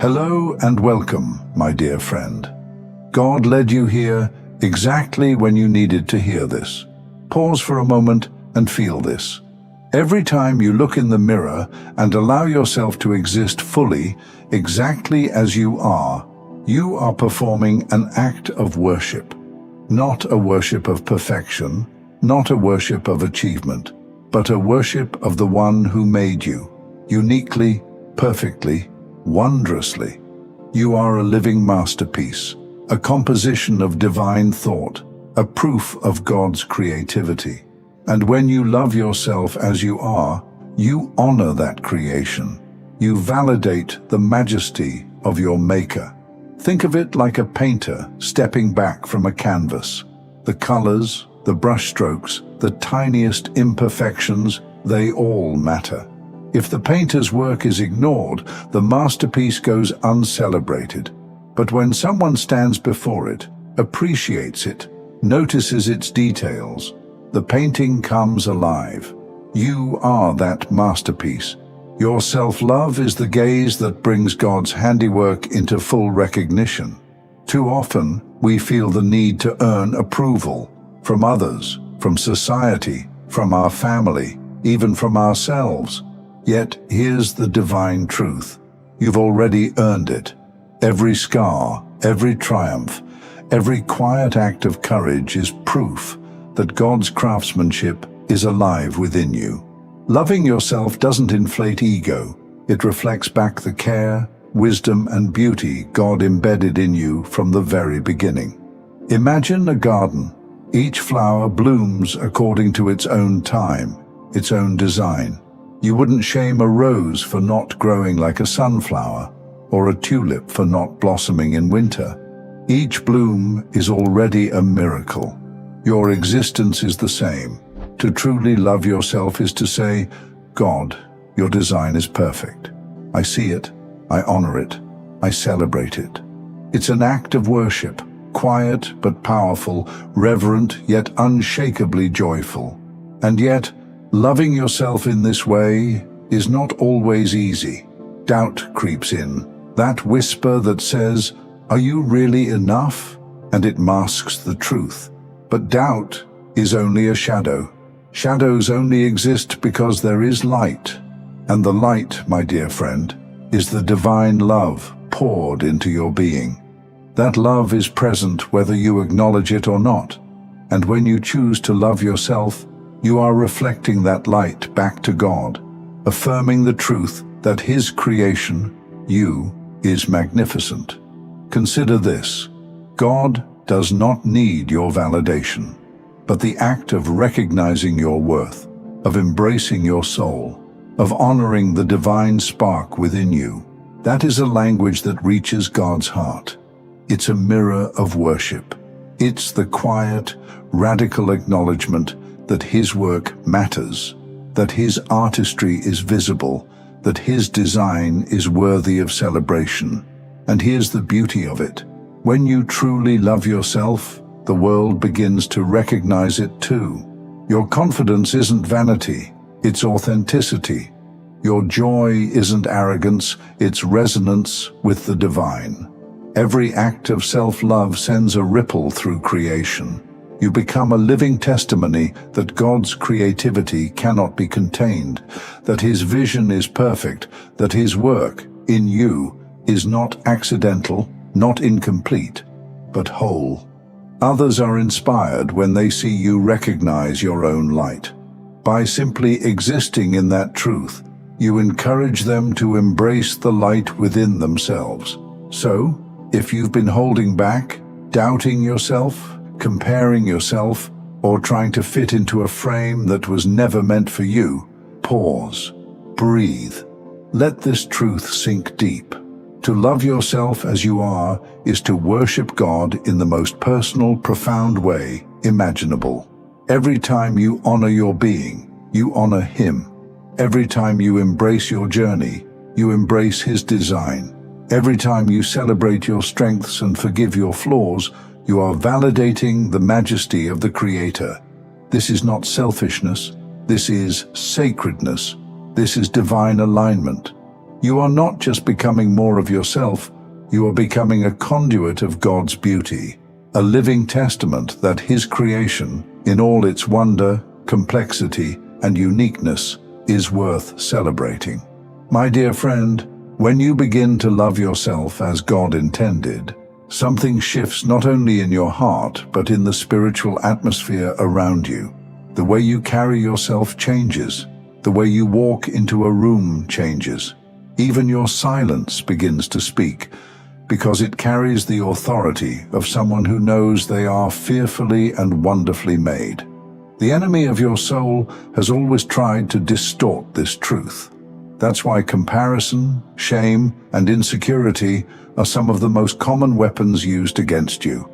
Hello and welcome, my dear friend. God led you here exactly when you needed to hear this. Pause for a moment and feel this. Every time you look in the mirror and allow yourself to exist fully, exactly as you are performing an act of worship. Not a worship of perfection, not a worship of achievement, but a worship of the one who made you, uniquely, perfectly, wondrously. You are a living masterpiece, a composition of divine thought, a proof of God's creativity. And when you love yourself as you are, you honor that creation. You validate the majesty of your Maker. Think of it like a painter stepping back from a canvas. The colors, the brushstrokes, the tiniest imperfections, they all matter. If the painter's work is ignored, the masterpiece goes uncelebrated. But when someone stands before it, appreciates it, notices its details, the painting comes alive. You are that masterpiece. Your self-love is the gaze that brings God's handiwork into full recognition. Too often, we feel the need to earn approval from others, from society, from our family, even from ourselves. Yet, here's the divine truth. You've already earned it. Every scar, every triumph, every quiet act of courage is proof that God's craftsmanship is alive within you. Loving yourself doesn't inflate ego. It reflects back the care, wisdom, and beauty God embedded in you from the very beginning. Imagine a garden. Each flower blooms according to its own time, its own design. You wouldn't shame a rose for not growing like a sunflower, or a tulip for not blossoming in winter. Each bloom is already a miracle. Your existence is the same. To truly love yourself is to say, God, your design is perfect. I see it, I honor it, I celebrate it. It's an act of worship, quiet but powerful, reverent yet unshakably joyful. And yet, loving yourself in this way is not always easy. Doubt creeps in, that whisper that says, "Are you really enough?" And it masks the truth. But doubt is only a shadow. Shadows only exist because there is light. And the light, my dear friend, is the divine love poured into your being. That love is present whether you acknowledge it or not. And when you choose to love yourself, you are reflecting that light back to God, affirming the truth that His creation, you, is magnificent. Consider this: God does not need your validation, but the act of recognizing your worth, of embracing your soul, of honoring the divine spark within you, that is a language that reaches God's heart. It's a mirror of worship. It's the quiet, radical acknowledgement that His work matters, that His artistry is visible, that His design is worthy of celebration. And here's the beauty of it. When you truly love yourself, the world begins to recognize it too. Your confidence isn't vanity, it's authenticity. Your joy isn't arrogance, it's resonance with the divine. Every act of self-love sends a ripple through creation. You become a living testimony that God's creativity cannot be contained, that His vision is perfect, that His work in you is not accidental, not incomplete, but whole. Others are inspired when they see you recognize your own light. By simply existing in that truth, you encourage them to embrace the light within themselves. So, if you've been holding back, doubting yourself, comparing yourself, or trying to fit into a frame that was never meant for you, pause, breathe. Let this truth sink deep. To love yourself as you are is to worship God in the most personal, profound way imaginable. Every time you honor your being, you honor Him. Every time you embrace your journey, you embrace His design. Every time you celebrate your strengths and forgive your flaws, you are validating the majesty of the Creator. This is not selfishness. This is sacredness. This is divine alignment. You are not just becoming more of yourself, you are becoming a conduit of God's beauty, a living testament that His creation, in all its wonder, complexity, and uniqueness, is worth celebrating. My dear friend, when you begin to love yourself as God intended, something shifts not only in your heart, but in the spiritual atmosphere around you. The way you carry yourself changes. The way you walk into a room changes. Even your silence begins to speak, because it carries the authority of someone who knows they are fearfully and wonderfully made. The enemy of your soul has always tried to distort this truth. That's why comparison, shame, and insecurity are some of the most common weapons used against you.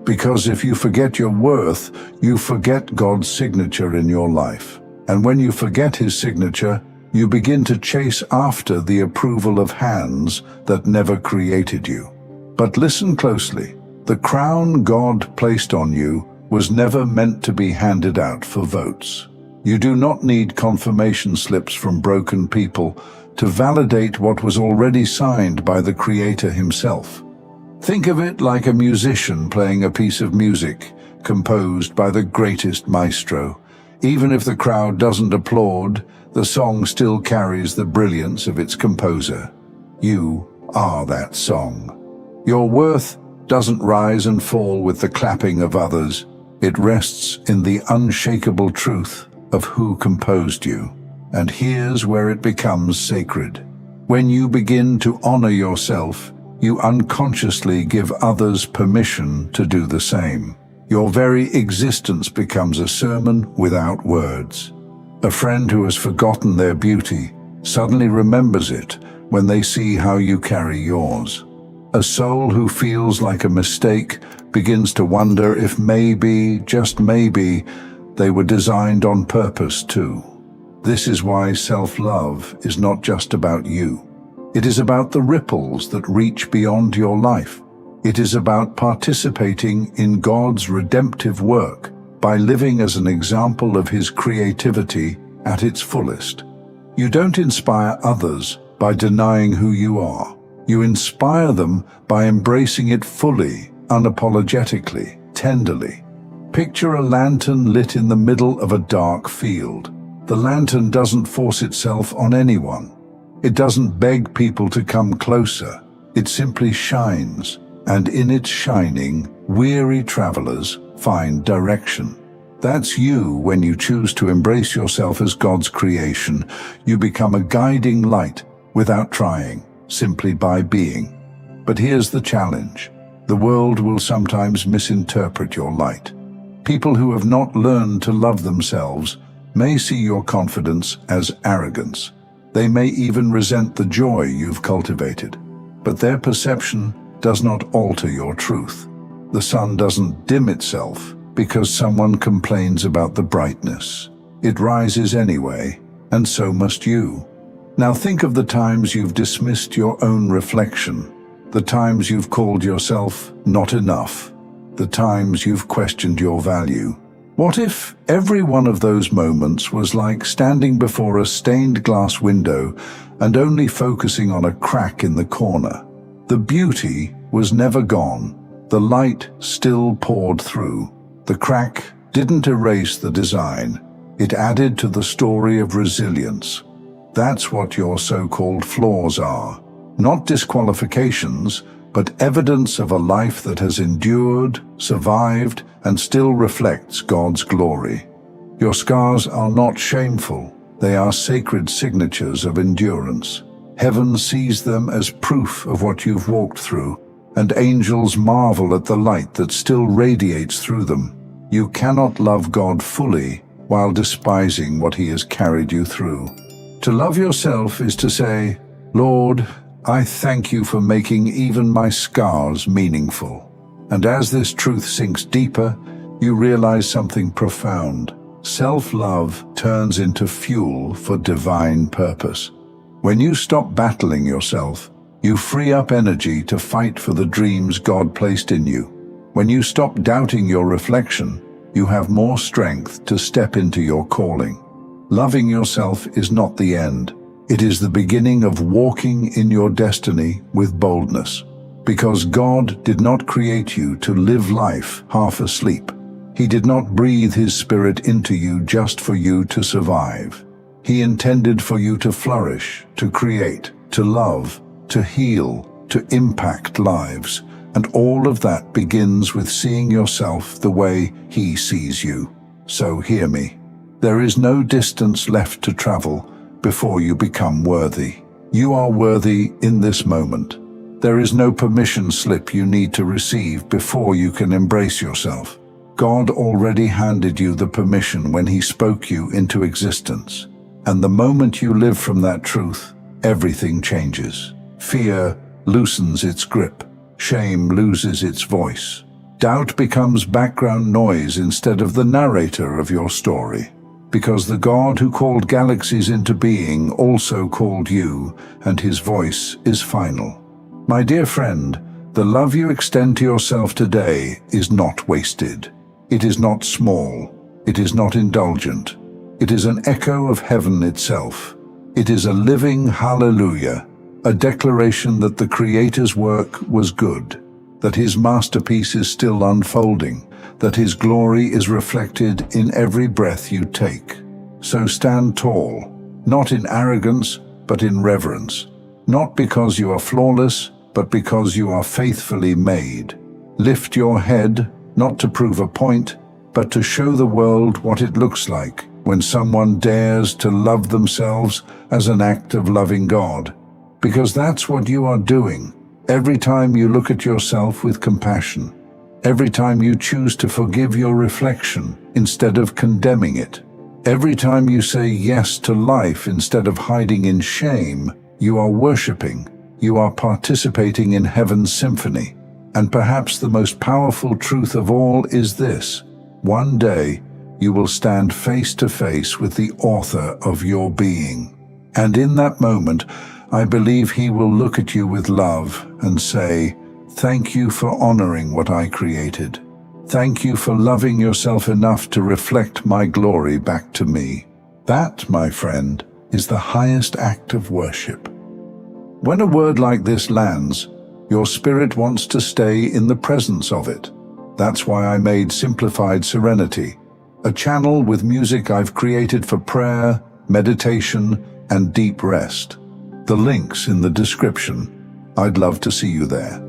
Because if you forget your worth, you forget God's signature in your life. And when you forget His signature, you begin to chase after the approval of hands that never created you. But listen closely. The crown God placed on you was never meant to be handed out for votes. You do not need confirmation slips from broken people to validate what was already signed by the Creator Himself. Think of it like a musician playing a piece of music composed by the greatest maestro. Even if the crowd doesn't applaud, the song still carries the brilliance of its composer. You are that song. Your worth doesn't rise and fall with the clapping of others. It rests in the unshakable truth of who composed you. And here's where it becomes sacred. When you begin to honor yourself, you unconsciously give others permission to do the same. Your very existence becomes a sermon without words. A friend who has forgotten their beauty suddenly remembers it when they see how you carry yours. A soul who feels like a mistake begins to wonder if maybe, just maybe, they were designed on purpose too. This is why self-love is not just about you. It is about the ripples that reach beyond your life. It is about participating in God's redemptive work by living as an example of His creativity at its fullest. You don't inspire others by denying who you are. You inspire them by embracing it fully, unapologetically, tenderly. Picture a lantern lit in the middle of a dark field. The lantern doesn't force itself on anyone. It doesn't beg people to come closer. It simply shines. And in its shining, weary travelers find direction. That's you when you choose to embrace yourself as God's creation. You become a guiding light without trying, simply by being. But here's the challenge. The world will sometimes misinterpret your light. People who have not learned to love themselves may see your confidence as arrogance. They may even resent the joy you've cultivated. But their perception does not alter your truth. The sun doesn't dim itself because someone complains about the brightness. It rises anyway, and so must you. Now think of the times you've dismissed your own reflection, the times you've called yourself not enough, the times you've questioned your value. What if every one of those moments was like standing before a stained glass window and only focusing on a crack in the corner? The beauty was never gone. The light still poured through. The crack didn't erase the design. It added to the story of resilience. That's what your so-called flaws are. Not disqualifications, but evidence of a life that has endured, survived, and still reflects God's glory. Your scars are not shameful. They are sacred signatures of endurance. Heaven sees them as proof of what you've walked through, and angels marvel at the light that still radiates through them. You cannot love God fully while despising what He has carried you through. To love yourself is to say, Lord, I thank you for making even my scars meaningful. And as this truth sinks deeper, you realize something profound. Self-love turns into fuel for divine purpose. When you stop battling yourself, you free up energy to fight for the dreams God placed in you. When you stop doubting your reflection, you have more strength to step into your calling. Loving yourself is not the end. It is the beginning of walking in your destiny with boldness. Because God did not create you to live life half asleep. He did not breathe His Spirit into you just for you to survive. He intended for you to flourish, to create, to love, to heal, to impact lives. And all of that begins with seeing yourself the way He sees you. So hear me. There is no distance left to travel before you become worthy. You are worthy in this moment. There is no permission slip you need to receive before you can embrace yourself. God already handed you the permission when He spoke you into existence. And the moment you live from that truth, everything changes. Fear loosens its grip. Shame loses its voice. Doubt becomes background noise instead of the narrator of your story. Because the God who called galaxies into being also called you, and His voice is final. My dear friend, the love you extend to yourself today is not wasted. It is not small. It is not indulgent. It is an echo of heaven itself. It is a living hallelujah, a declaration that the Creator's work was good, that His masterpiece is still unfolding, that His glory is reflected in every breath you take. So stand tall, not in arrogance, but in reverence, not because you are flawless, but because you are faithfully made. Lift your head, not to prove a point, but to show the world what it looks like when someone dares to love themselves as an act of loving God. Because that's what you are doing every time you look at yourself with compassion, every time you choose to forgive your reflection instead of condemning it, every time you say yes to life instead of hiding in shame. You are worshiping, you are participating in heaven's symphony. And perhaps the most powerful truth of all is this: one day you will stand face to face with the author of your being. And in that moment, I believe He will look at you with love and say, "Thank you for honoring what I created. Thank you for loving yourself enough to reflect my glory back to me." That, my friend, is the highest act of worship. When a word like this lands, your spirit wants to stay in the presence of it. That's why I made Simplified Serenity, a channel with music I've created for prayer, meditation, and deep rest. The link's in the description. I'd love to see you there.